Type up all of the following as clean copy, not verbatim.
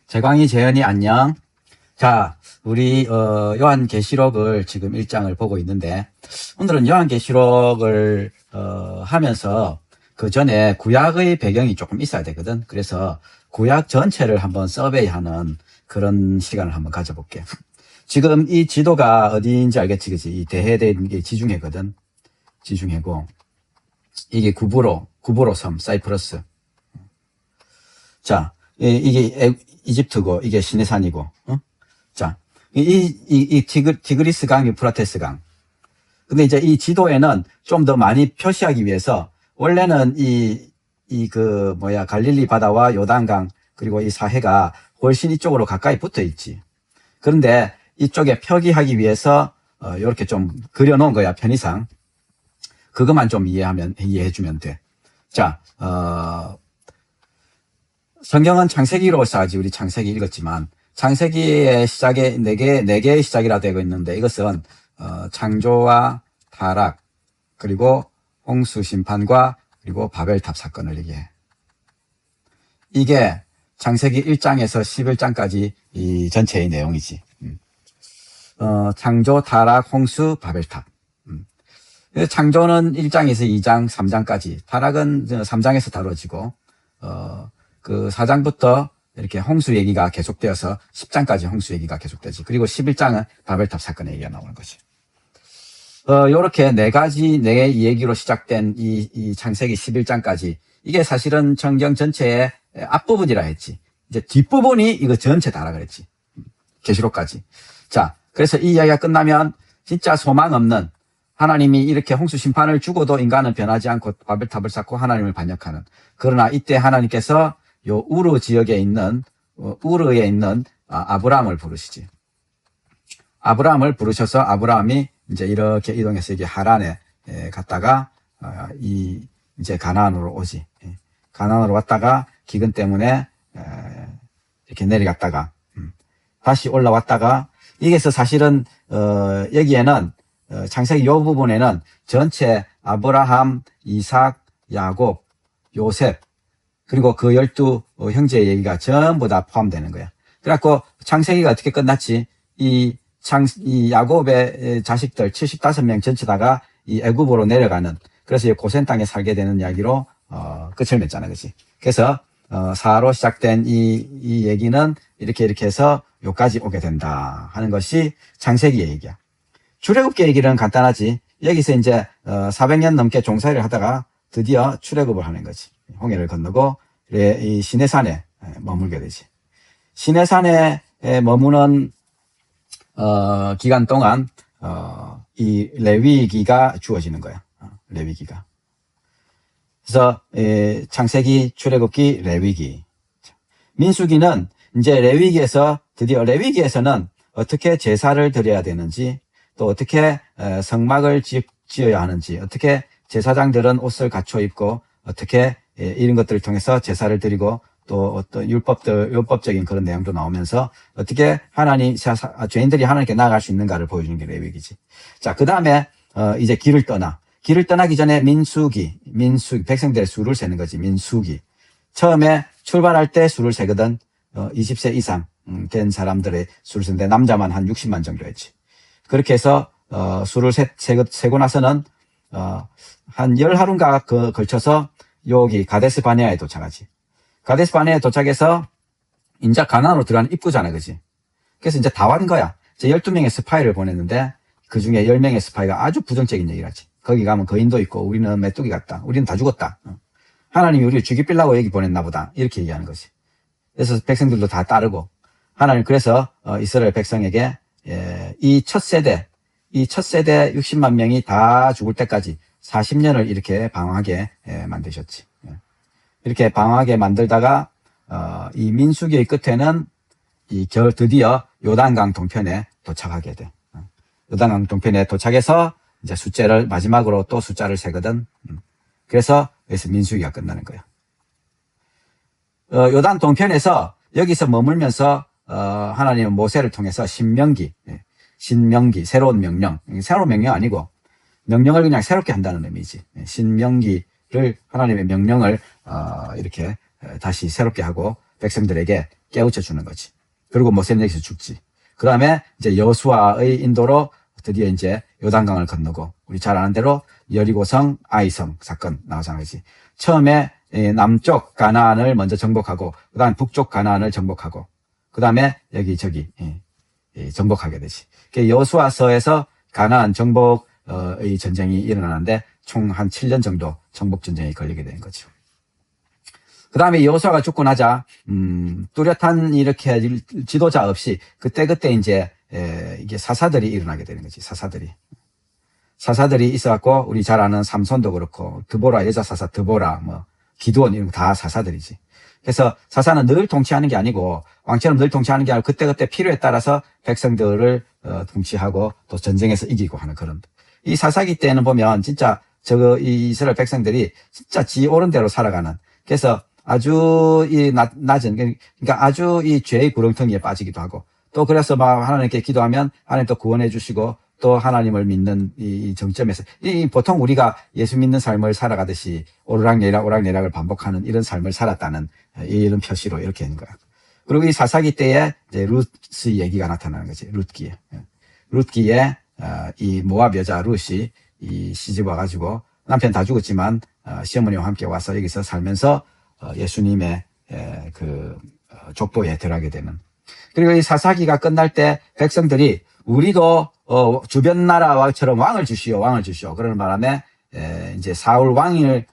재광이, 재현이, 안녕. 자, 우리 요한계시록을 지금 1장을 보고 있는데, 오늘은 요한계시록을 하면서 그 전에 구약의 배경이 조금 있어야 되거든. 그래서 구약 전체를 한번 서베이하는 그런 시간을 한번 가져볼게. 지금 이 지도가 어디인지 알겠지, 그치? 이 대해된 게 지중해거든. 지중해고, 이게 구브로 섬, 사이프러스. 자, 이게 이집트고, 이게 시내산이고, 자, 티그리스 강, 유프라테스 강. 근데 이제 이 지도에는 좀 더 많이 표시하기 위해서, 원래는 갈릴리 바다와 요단강, 그리고 이 사해가 훨씬 이쪽으로 가까이 붙어 있지. 그런데 이쪽에 표기하기 위해서, 요렇게 좀 그려놓은 거야, 편의상. 그것만 좀 이해해주면 돼. 자, 성경은 창세기로 시작하지. 우리 창세기 읽었지만, 창세기의 시작에 네 개의 시작이라 되고 있는데, 이것은, 창조와 타락, 그리고 홍수 심판과, 그리고 바벨탑 사건을 얘기해. 이게 창세기 1장에서 11장까지 이 전체의 내용이지. 창조, 타락, 홍수, 바벨탑. 창조는 1장에서 2장, 3장까지, 타락은 3장에서 다뤄지고, 그 4장부터 이렇게 홍수 얘기가 계속되어서 10장까지 홍수 얘기가 계속되지. 그리고 11장은 바벨탑 사건의 얘기가 나오는 거지. 요렇게 네 얘기로 시작된 이 창세기 11장까지, 이게 사실은 성경 전체의 앞부분이라 했지. 이제 뒷부분이 이거 전체 다라 그랬지. 계시록까지. 자, 그래서 이 이야기가 끝나면 진짜 소망 없는, 하나님이 이렇게 홍수 심판을 주고도 인간은 변하지 않고 바벨탑을 쌓고 하나님을 반역하는. 그러나 이때 하나님께서 요 우르 지역에 있는, 우르에 있는 아브라함을 부르시지. 아브라함을 부르셔서 아브라함이 이제 이렇게 이동해서 이게 하란에 갔다가, 이제 가나안으로 오지. 가나안으로 왔다가 기근 때문에, 이렇게 내려갔다가, 다시 올라왔다가, 이게서 사실은, 여기에는, 창세기 요 부분에는 전체 아브라함, 이삭, 야곱, 요셉, 그리고 그 12 형제의 얘기가 전부 다 포함되는 거야. 그래갖고 창세기가 어떻게 끝났지? 이 야곱의 자식들 75명 전체다가 이 애굽으로 내려가는, 그래서 이 고센 땅에 살게 되는 이야기로 끝을 맺잖아, 그렇지? 그래서 사로 시작된 이 얘기는 이렇게 해서 요까지 오게 된다 하는 것이 창세기의 얘기야. 출애굽기 얘기는 간단하지. 여기서 이제 400년 넘게 종살이를 하다가 드디어 출애굽을 하는 거지. 홍해를 건너고 이 시내산에 머물게 되지. 시내산에 머무는 기간 동안 이 레위기가 주어지는 거야. 레위기가. 그래서 창세기, 출애굽기, 레위기. 민수기는 이제 드디어 레위기에서는 어떻게 제사를 드려야 되는지, 또 어떻게 성막을 지어야 하는지, 어떻게 제사장들은 옷을 갖춰 입고, 어떻게 이런 것들을 통해서 제사를 드리고, 또 어떤 율법적인 그런 내용도 나오면서 어떻게 죄인들이 하나님께 나아갈 수 있는가를 보여주는 게 레위기지. 자, 그 다음에 이제 길을 떠나기 전에 민수기, 백성들의 수를 세는 거지. 민수기. 처음에 출발할 때 수를 세거든. 20세 이상 된 사람들의 수를 세는데 남자만 한 60만 정도였지. 그렇게 해서 수를 세고 나서는 한 10하루인가 걸쳐서 여기 가데스 바네아에 도착하지. 가데스 바네아에 도착해서 이제 가나안으로 들어가는 입구잖아, 그지? 그래서 이제 다 왔는 거야. 이제 12명의 스파이를 보냈는데 그 중에 10명의 스파이가 아주 부정적인 얘기를 하지. 거기 가면 거인도 있고 우리는 메뚜기 같다. 우리는 다 죽었다. 하나님이 우리를 죽이려고 여기 보냈나 보다. 이렇게 얘기하는 거지. 그래서 백성들도 다 따르고, 하나님 그래서 이스라엘 백성에게 이 첫 세대 60만 명이 다 죽을 때까지 40년을 이렇게 방황하게 만드셨지. 이렇게 방황하게 만들다가 이 민수기의 끝에는 드디어 요단강 동편에 도착하게 돼. 요단강 동편에 도착해서 이제 마지막으로 또 숫자를 세거든. 그래서 여기서 민수기가 끝나는 거야. 요단 동편에서 여기서 머물면서 하나님은 모세를 통해서 신명기, 새로운 명령 아니고 명령을 그냥 새롭게 한다는 의미지. 신명기를, 하나님의 명령을 이렇게 다시 새롭게 하고, 백성들에게 깨우쳐 주는 거지. 그리고 모세에게서 죽지. 그 다음에 이제 여수아의 인도로 드디어 이제 요단강을 건너고, 우리 잘 아는 대로 여리고성, 아이성 사건 나오잖아요. 처음에 남쪽 가나안을 먼저 정복하고, 그 다음 북쪽 가나안을 정복하고, 그 다음에 여기저기 정복하게 되지. 여수아서에서 가나안 정복의 전쟁이 일어나는데 총 한 7년 정도 정복 전쟁이 걸리게 되는 거죠. 그 다음에 여호수아가 죽고 나자 뚜렷한 이렇게 지도자 없이 그때 이제 이게 사사들이 일어나게 되는 거지. 사사들이 있어갖고, 우리 잘 아는 삼손도 그렇고, 드보라, 여자 사사 드보라, 뭐 기드온, 이런 거 다 사사들이지. 그래서 사사는 늘 통치하는 게 아니고, 왕처럼 늘 통치하는 게 아니고, 그때 필요에 따라서 백성들을 통치하고 또 전쟁에서 이기고 하는 그런. 이 사사기 때는 보면 진짜 이 이스라엘 백성들이 진짜 지 옳은 대로 살아가는. 그래서 아주 낮은, 그러니까 아주 이 죄의 구렁텅이에 빠지기도 하고, 또 그래서 막 하나님께 기도하면 하나님 또 구원해 주시고, 또 하나님을 믿는 이 정점에서, 보통 우리가 예수 믿는 삶을 살아가듯이 오르락내락을 반복하는 이런 삶을 살았다는 이런 표시로 이렇게 하는 거야. 그리고 이 사사기 때에 이제 룻의 얘기가 나타나는 거지. 룻기에 이 모압 여자 룻이 이 시집 와가지고 남편 다 죽었지만 시어머니와 함께 와서 여기서 살면서 예수님의 족보에 들어가게 되는. 그리고 이 사사기가 끝날 때 백성들이 우리도 주변 나라처럼 왕을 주시오. 그러는 바람에 이제 사울 왕을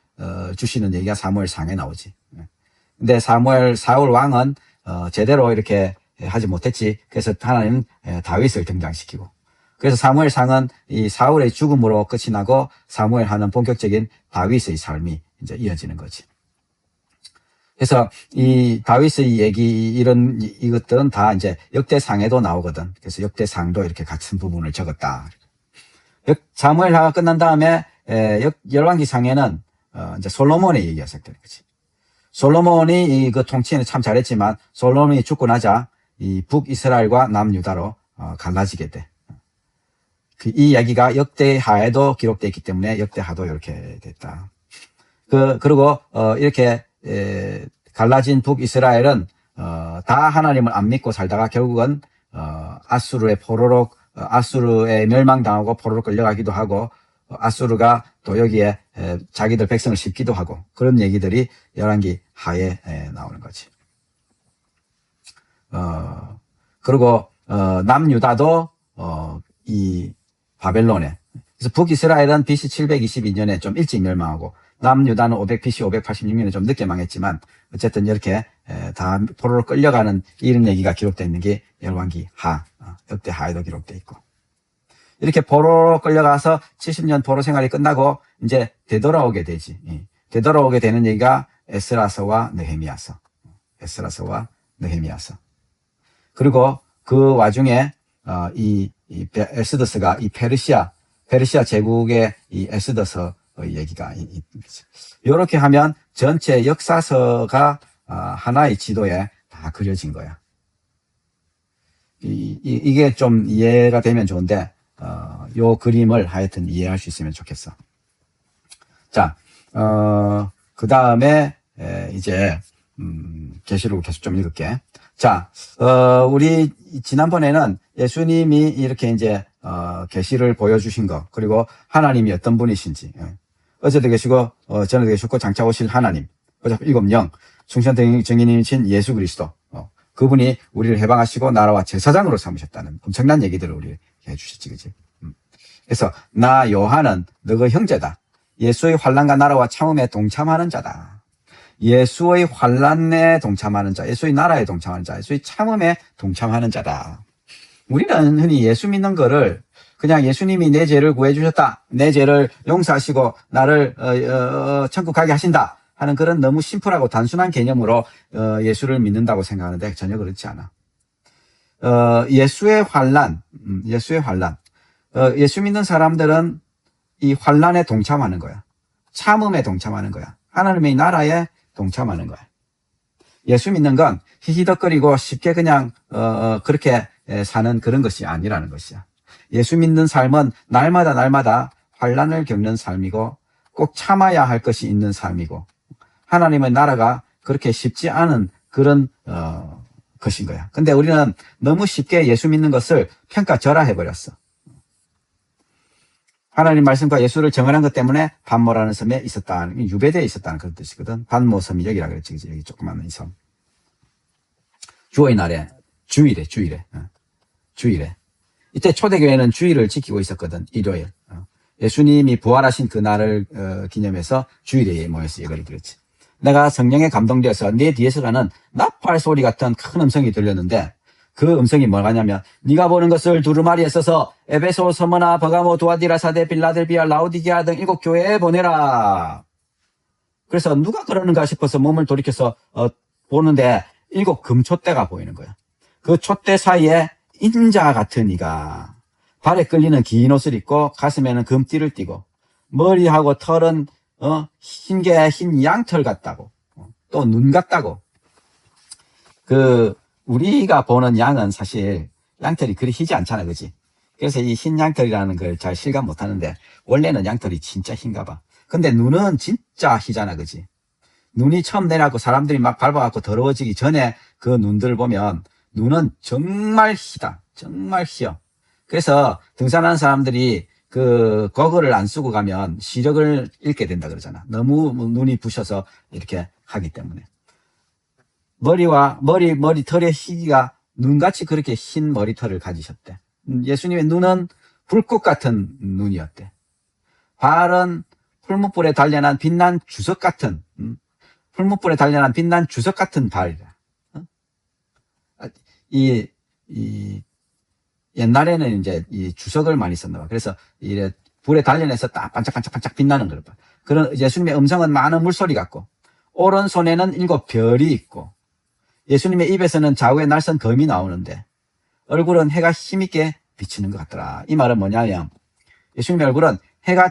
주시는 얘기가 사무엘상에 나오지. 근데 사울 왕은 제대로 이렇게 하지 못했지. 그래서 하나님은 다윗을 등장시키고. 그래서 사무엘상은 이 사울의 죽음으로 끝이 나고 사무엘 하는 본격적인 다윗의 삶이 이제 이어지는 거지. 그래서 이 다윗의 얘기 이것들은 다 이제 역대상에도 나오거든. 그래서 역대상도 이렇게 같은 부분을 적었다. 사무엘하가 끝난 다음에 열왕기상에는 이제 솔로몬의 얘기가 시작되는 거지. 솔로몬이 그 통치는 참 잘했지만 솔로몬이 죽고 나자 이 북이스라엘과 남유다로 갈라지게 돼. 이 이야기가 역대하에도 기록되어 있기 때문에 역대하도 이렇게 됐다. 그리고 이렇게 갈라진 북이스라엘은 다 하나님을 안 믿고 살다가 결국은 아수르에 멸망당하고 포로로 끌려가기도 하고, 아수르가 또 여기에 자기들 백성을 씹기도 하고, 그런 얘기들이 열왕기 하에 나오는 거지. 그리고 남유다도 이 바벨론에, 그래서 북이스라엘은 BC 722년에 좀 일찍 멸망하고, 남유다는 BC 586년에 좀 늦게 망했지만, 어쨌든 이렇게 다 포로로 끌려가는 이런 얘기가 기록되어 있는 게 열왕기 역대하에도 기록되어 있고, 이렇게 포로로 끌려가서 70년 포로 생활이 끝나고 이제 되돌아오게 되지. 되돌아오게 되는 얘기가 에스라서와 느헤미야서. 그리고 그 와중에 이 에스더스가 이 페르시아 제국의 이 에스더서 얘기가 이렇게 하면 전체 역사서가 하나의 지도에 다 그려진 거야. 이게 좀 이해가 되면 좋은데 요 그림을 하여튼 이해할 수 있으면 좋겠어. 자, 그 다음에 이제 계시록을 계속 좀 읽을게. 자, 우리 지난번에는 예수님이 이렇게 이제 계시를 보여주신 거, 그리고 하나님이 어떤 분이신지, 어제도 계시고 전에도 계셨고 장차 오실 하나님, 일곱 영, 충천 증인이신 예수 그리스도, 그분이 우리를 해방하시고 나라와 제사장으로 삼으셨다는 엄청난 얘기들을 우리 해주셨지, 그지? 그래서 나 요한은 너의 형제다. 예수의 환난과 나라와 참음에 동참하는 자다. 예수의 환난에 동참하는 자, 예수의 나라에 동참하는 자, 예수의 참음에 동참하는 자다. 우리는 흔히 예수 믿는 거를 그냥 예수님이 내 죄를 구해주셨다, 내 죄를 용서하시고 나를 천국 가게 하신다 하는 그런 너무 심플하고 단순한 개념으로 예수를 믿는다고 생각하는데 전혀 그렇지 않아. 예수의 환난, 예수 믿는 사람들은 이 환난에 동참하는 거야. 참음에 동참하는 거야. 하나님의 나라에 동참하는 거야. 예수 믿는 건 히히덕거리고 쉽게 그냥 그렇게 사는 그런 것이 아니라는 것이야. 예수 믿는 삶은 날마다 환난을 겪는 삶이고 꼭 참아야 할 것이 있는 삶이고, 하나님의 나라가 그렇게 쉽지 않은 그런 것인 거야. 근데 우리는 너무 쉽게 예수 믿는 것을 평가절하해버렸어. 하나님 말씀과 예수를 정언한 것 때문에 반모라는 섬에 있었다. 유배되어 있었다는 그런 뜻이거든. 반모 섬이 여기라 그랬지. 그치? 여기 조그마한 이 섬. 주의 날에, 주일에. 이때 초대교회는 주일을 지키고 있었거든. 일요일. 예수님이 부활하신 그날을 기념해서 주일에 모여서 예배를 드렸지. 내가 성령에 감동되어서 내 뒤에서 가는 나팔 소리 같은 큰 음성이 들렸는데 그 음성이 뭐냐면 네가 보는 것을 두루마리에 써서 에베소, 서머나, 버가모, 두아디라, 사데, 빌라델비아, 라오디게아 등 7 교회에 보내라. 그래서 누가 그러는가 싶어서 몸을 돌이켜서 보는데 7 금촛대가 보이는 거야. 그 촛대 사이에 인자 같은 이가 발에 끌리는 긴 옷을 입고 가슴에는 금띠를 띠고 머리하고 털은 흰 양털 같다고 또 눈 같다고. 우리가 보는 양은 사실 양털이 그리 희지 않잖아, 그지? 그래서 이 흰 양털이라는 걸 잘 실감 못 하는데 원래는 양털이 진짜 흰가 봐. 근데 눈은 진짜 희잖아, 그지? 눈이 처음 내려갖고 사람들이 막 밟아갖고 더러워지기 전에 그 눈들을 보면 눈은 정말 희다. 정말 희어. 그래서 등산하는 사람들이 그 거글을 안 쓰고 가면 시력을 잃게 된다 그러잖아. 너무 눈이 부셔서 이렇게 하기 때문에. 머리털의 희가 눈같이 그렇게 흰 머리털을 가지셨대. 예수님의 눈은 불꽃 같은 눈이었대. 발은 풀무불에 단련한 빛난 주석 같은, 발이라. 옛날에는 이제 이 주석을 많이 썼나 봐. 그래서 이래 불에 단련해서 딱 반짝반짝 빛나는 걸 봐. 그런 예수님의 음성은 많은 물소리 같고, 오른손에는 7 별이 있고, 예수님의 입에서는 좌우에 날선 검이 나오는데 얼굴은 해가 힘있게 비치는 것 같더라. 이 말은 뭐냐면 예수님의 얼굴은 해가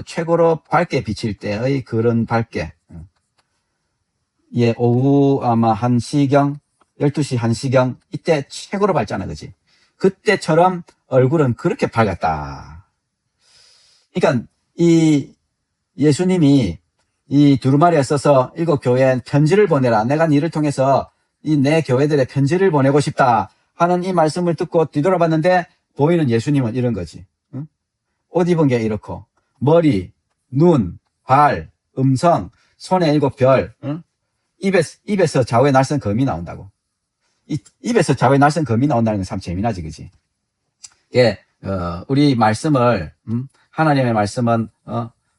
최고로 밝게 비칠 때의 그런 밝게, 오후 아마 1시경 12시 1시경 이때 최고로 밝잖아, 그지? 그때처럼 얼굴은 그렇게 밝았다. 그러니까 이 예수님이 이 두루마리에 써서 7 교회에 편지를 보내라. 내가 니를 통해서 이 내 교회들의 편지를 보내고 싶다 하는 이 말씀을 듣고 뒤돌아봤는데 보이는 예수님은 이런 거지. 응? 옷 입은 게 이렇고 머리, 눈, 발, 음성, 손에 7 별, 응? 입에서 좌우에 날선 검이 나온다고. 입에서 좌우에 날선 검이 나온다는 건 참 재미나지, 그지? 예, 우리 말씀을, 하나님의 말씀은,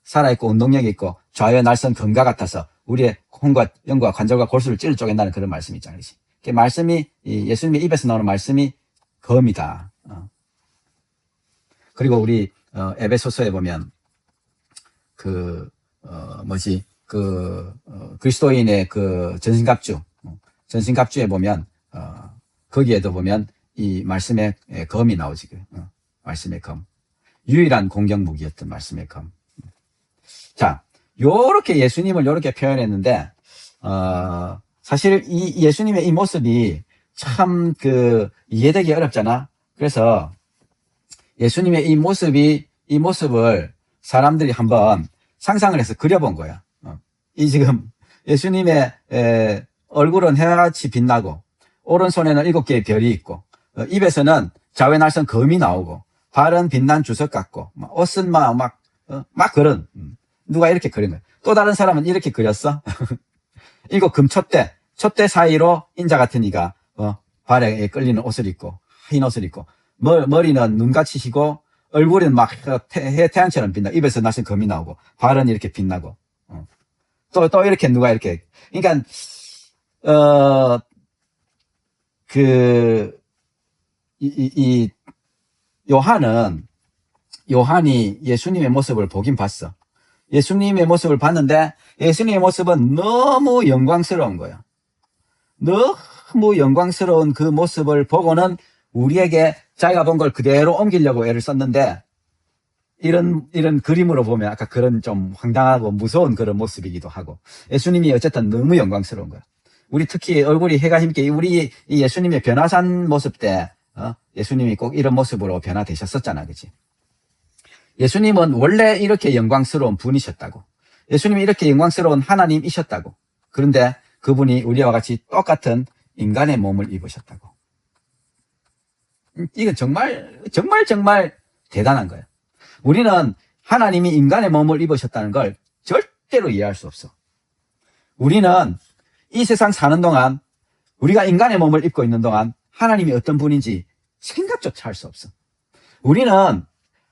살아있고 운동력이 있고 좌우에 날선 검과 같아서 우리의 혼과 영과 관절과 골수를 찔러 쪼갠다는 그런 말씀이 있잖아요. 말씀이, 예수님의 입에서 나오는 말씀이 검이다. 그리고 우리, 에베소서에 보면, 그리스도인의 그 전신갑주에 보면, 거기에도 보면 이 말씀의 검이 나오지. 말씀의 검. 유일한 공격 무기였던 말씀의 검. 자, 요렇게 예수님을 요렇게 표현했는데, 사실 이 예수님의 이 모습이 참 이해되기 어렵잖아. 그래서 예수님의 이 모습을 사람들이 한번 상상을 해서 그려본 거야. 지금 예수님의 얼굴은 해같이 빛나고, 오른손에는 7 개의 별이 있고, 입에서는 좌우에 날선 검이 나오고, 발은 빛난 주석 같고, 옷은 막 그런, 누가 이렇게 그린 거야. 또 다른 사람은 이렇게 그렸어. 7 촛대 사이로 인자 같은 이가, 발에 끌리는 옷을 입고, 흰 옷을 입고, 머리는 눈같이 희고, 얼굴은 막 태양처럼 빛나. 입에서 날선 검이 나오고, 발은 이렇게 빛나고, 또 이렇게 누가 이렇게. 그러니까, 요한이 예수님의 모습을 보긴 봤어. 예수님의 모습을 봤는데 예수님의 모습은 너무 영광스러운 거야. 너무 영광스러운 그 모습을 보고는 우리에게 자기가 본 걸 그대로 옮기려고 애를 썼는데 이런 그림으로 보면 아까 그런 좀 황당하고 무서운 그런 모습이기도 하고 예수님이 어쨌든 너무 영광스러운 거야. 우리 특히 얼굴이 해가 힘있게 우리 이 예수님의 변화산 모습 때 예수님이 꼭 이런 모습으로 변화되셨었잖아, 그치? 예수님은 원래 이렇게 영광스러운 분이셨다고. 예수님이 이렇게 영광스러운 하나님이셨다고. 그런데 그분이 우리와 같이 똑같은 인간의 몸을 입으셨다고. 이건 정말 대단한 거예요. 우리는 하나님이 인간의 몸을 입으셨다는 걸 절대로 이해할 수 없어. 우리는 이 세상 사는 동안, 우리가 인간의 몸을 입고 있는 동안 하나님이 어떤 분인지 생각조차 할 수 없어. 우리는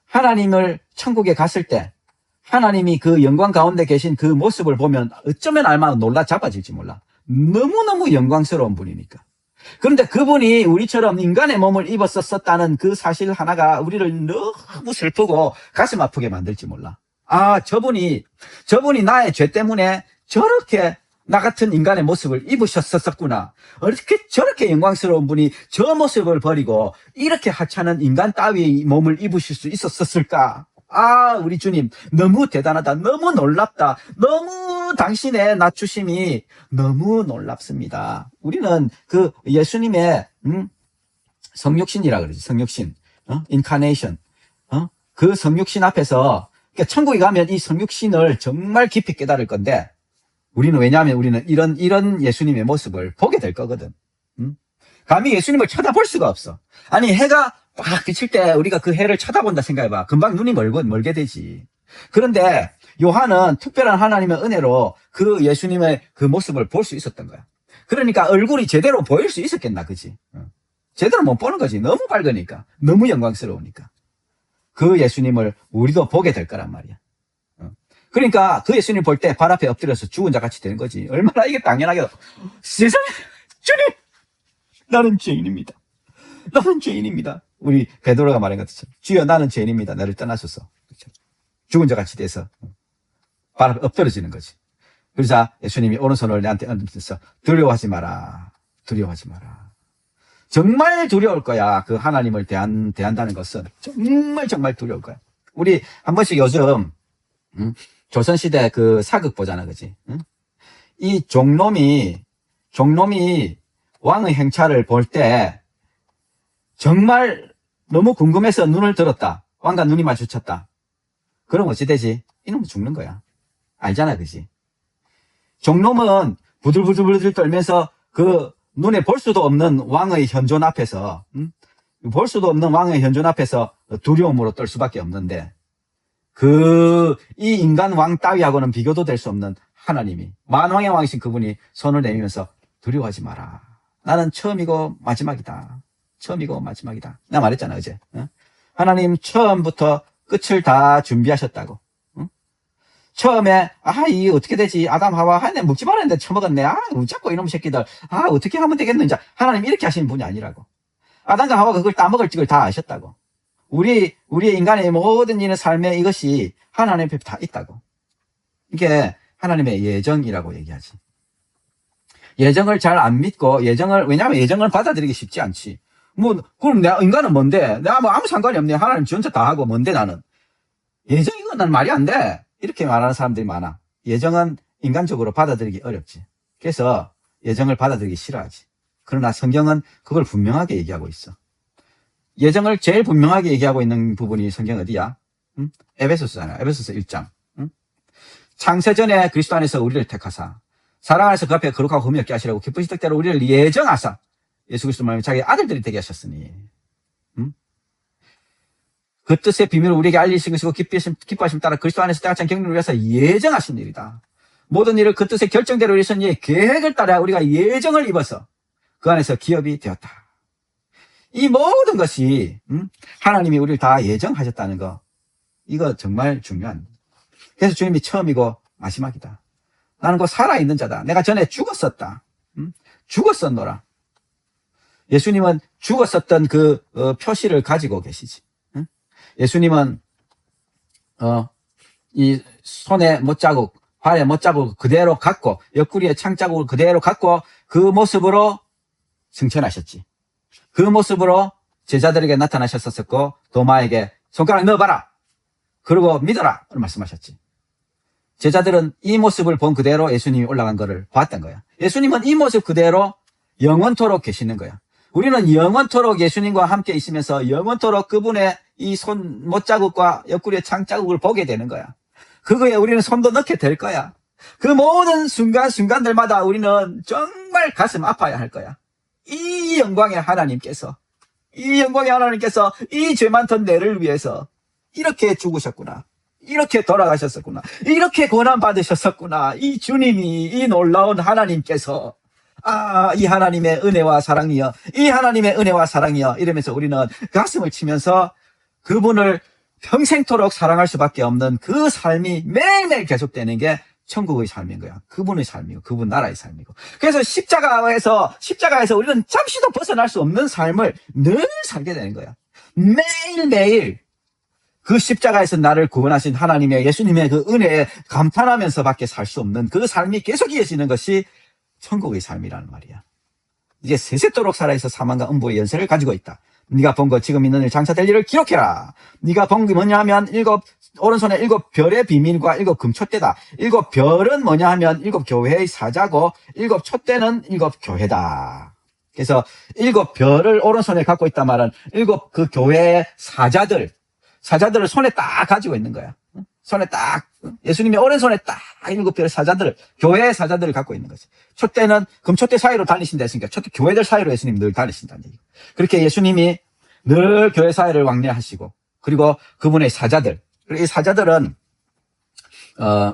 하나님을 천국에 갔을 때 하나님이 그 영광 가운데 계신 그 모습을 보면 어쩌면 얼마나 놀라 자빠질지 몰라. 너무너무 영광스러운 분이니까. 그런데 그분이 우리처럼 인간의 몸을 입었었다는 그 사실 하나가 우리를 너무 슬프고 가슴 아프게 만들지 몰라. 아, 저분이 나의 죄 때문에 저렇게 나 같은 인간의 모습을 입으셨었구나. 어떻게 저렇게 영광스러운 분이 저 모습을 버리고 이렇게 하찮은 인간 따위의 몸을 입으실 수 있었을까? 아, 우리 주님 너무 대단하다. 너무 놀랍다. 너무 당신의 낮추심이 너무 놀랍습니다. 우리는 그 예수님의 성육신이라 그러지. 성육신. 인카네이션. 그 성육신 앞에서, 그러니까 천국에 가면 이 성육신을 정말 깊이 깨달을 건데, 왜냐하면 우리는 이런 예수님의 모습을 보게 될 거거든. 감히 예수님을 쳐다볼 수가 없어. 아니, 해가 막 비칠 때 우리가 그 해를 쳐다본다 생각해봐. 금방 눈이 멀게 되지. 그런데 요한은 특별한 하나님의 은혜로 그 예수님의 그 모습을 볼 수 있었던 거야. 그러니까 얼굴이 제대로 보일 수 있었겠나, 그지? 제대로 못 보는 거지. 너무 밝으니까. 너무 영광스러우니까. 그 예수님을 우리도 보게 될 거란 말이야. 그러니까 그 예수님 볼 때 발 앞에 엎드려서 죽은 자 같이 되는 거지. 얼마나 이게 당연하게. 세상에, 주님! 나는 죄인입니다. 나는 죄인입니다. 우리 베드로가 말한 것처럼. 주여, 나는 죄인입니다. 나를 떠나소서. 그렇죠? 죽은 자 같이 돼서 발 앞에 엎드려지는 거지. 그러자 예수님이 오른손을 내한테 얹으면서 두려워하지 마라. 두려워하지 마라. 정말 두려울 거야. 그 하나님을 대한다는 것은 정말 두려울 거야. 우리 한 번씩 요즘 조선시대 그 사극 보잖아, 그지? 이 종놈이 왕의 행차를 볼 때 정말 너무 궁금해서 눈을 들었다. 왕과 눈이 마주쳤다. 그럼 어찌 되지? 이놈은 죽는 거야. 알잖아, 그지? 종놈은 부들부들 떨면서 그 눈에 볼 수도 없는 왕의 현존 앞에서, 볼 수도 없는 왕의 현존 앞에서 두려움으로 떨 수밖에 없는데, 이 인간 왕 따위하고는 비교도 될 수 없는 하나님이, 만왕의 왕이신 그분이 손을 내밀면서 두려워하지 마라. 나는 처음이고 마지막이다. 처음이고 마지막이다. 나 말했잖아, 어제. 하나님 처음부터 끝을 다 준비하셨다고. 처음에, 이게 어떻게 되지? 아담, 하와, 하나님 먹지 말았는데 처먹었네. 자꾸 이놈 새끼들. 어떻게 하면 되겠는지. 하나님 이렇게 하시는 분이 아니라고. 아담과 하와가 그걸 따먹을 적을 다 아셨다고. 우리의 인간의 모든 일의 삶에 이것이 하나님 앞에 다 있다고. 이게 하나님의 예정이라고 얘기하지. 예정을 잘 안 믿고, 왜냐하면 예정을 받아들이기 쉽지 않지. 그럼 인간은 뭔데? 내가 아무 상관이 없네. 하나님 전체 다 하고, 뭔데 나는? 예정이건 난 말이 안 돼. 이렇게 말하는 사람들이 많아. 예정은 인간적으로 받아들이기 어렵지. 그래서 예정을 받아들이기 싫어하지. 그러나 성경은 그걸 분명하게 얘기하고 있어. 예정을 제일 분명하게 얘기하고 있는 부분이 성경 어디야? 에베소서잖아. 에베소서 1장. 창세전에 그리스도 안에서 우리를 택하사 사랑 안에서 그 앞에 거룩하고 흠이 없게 하시라고 기쁘신 뜻대로 우리를 예정하사 예수 그리스도 말하면 자기 아들들이 되게 하셨으니 그 뜻의 비밀을 우리에게 알리신 것이고 기뻐하심 따라 그리스도 안에서 때같이 경륜을 위해서 예정하신 일이다. 모든 일을 그 뜻의 결정대로 이루신 이의 계획을 따라 우리가 예정을 입어서 그 안에서 기업이 되었다. 이 모든 것이 하나님이 우리를 다 예정하셨다는 거, 이거 정말 중요한. 그래서 주님이 처음이고 마지막이다. 나는 곧 살아있는 자다. 내가 전에 죽었었다. 죽었었노라. 예수님은 죽었었던 그 표시를 가지고 계시지. 예수님은 이 손에 못자국, 발에 못자국 그대로 갖고, 옆구리에 창자국을 그대로 갖고 그 모습으로 승천하셨지. 그 모습으로 제자들에게 나타나셨었고, 도마에게 손가락 넣어봐라. 그리고 믿어라. 말씀하셨지. 제자들은 이 모습을 본 그대로 예수님이 올라간 거를 봤던 거야. 예수님은 이 모습 그대로 영원토록 계시는 거야. 우리는 영원토록 예수님과 함께 있으면서 영원토록 그분의 이 손 못자국과 옆구리의 창자국을 보게 되는 거야. 그거에 우리는 손도 넣게 될 거야. 그 모든 순간순간들마다 우리는 정말 가슴 아파야 할 거야. 이 영광의 하나님께서 이 죄 많던 내를 위해서 이렇게 죽으셨구나. 이렇게 돌아가셨었구나. 이렇게 고난 받으셨었구나. 이 주님이, 이 놀라운 하나님께서, 이 하나님의 은혜와 사랑이여, 이 하나님의 은혜와 사랑이여, 이러면서 우리는 가슴을 치면서 그분을 평생토록 사랑할 수밖에 없는 그 삶이 매일매일 계속되는 게 천국의 삶인 거야. 그분의 삶이고, 그분 나라의 삶이고. 그래서 십자가에서 우리는 잠시도 벗어날 수 없는 삶을 늘 살게 되는 거야. 매일매일 그 십자가에서 나를 구원하신 하나님의, 예수님의 그 은혜에 감탄하면서 밖에 살 수 없는 그 삶이 계속 이어지는 것이 천국의 삶이라는 말이야. 이제 세세토록 살아있어 사망과 음부의 연세를 가지고 있다. 네가 본 것 지금 있는 일 장사될 일을 기록해라. 네가 본 게 뭐냐 하면 오른손에 7별의 비밀과 7금촛대다. 7별은 뭐냐 하면 7교회의 사자고 7촛대는 7교회다. 그래서 7별을 오른손에 갖고 있단 말은 7그 교회의 사자들을 손에 딱 가지고 있는 거야. 손에 딱, 예수님의 오른손에 딱 7별의 사자들을, 교회의 사자들을 갖고 있는 거지. 촛대는 금촛대 사이로 다니신다 했으니까 교회들 사이로 예수님 늘 다니신다는 얘기고. 그렇게 예수님이 늘 교회 사이를 왕래하시고, 그리고 그분의 사자들, 이 사자들은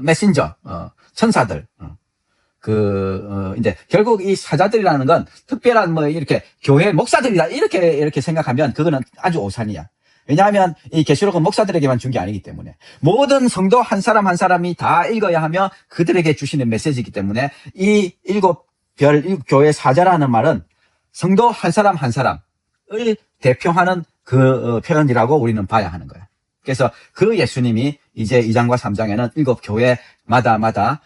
메신저, 천사들, 이제 결국 이 사자들이라는 건 특별한 이렇게 교회 목사들이다 이렇게 생각하면 그거는 아주 오산이야. 왜냐하면 이 계시록은 목사들에게만 준 게 아니기 때문에 모든 성도 한 사람 한 사람이 다 읽어야 하며 그들에게 주시는 메시지이기 때문에 이 7별 교회 사자라는 말은 성도 한 사람 한 사람을 대표하는 그 표현이라고 우리는 봐야 하는 거야. 그래서 그 예수님이 이제 2장과 3장에는 7교회마다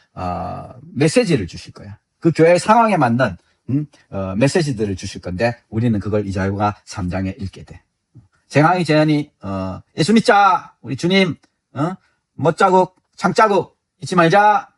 메시지를 주실 거야. 그 교회 상황에 맞는 메시지들을 주실 건데 우리는 그걸 2장과 3장에 읽게 돼. 재앙이 재현이 예수 믿자 우리 주님 못자국 창자국 잊지 말자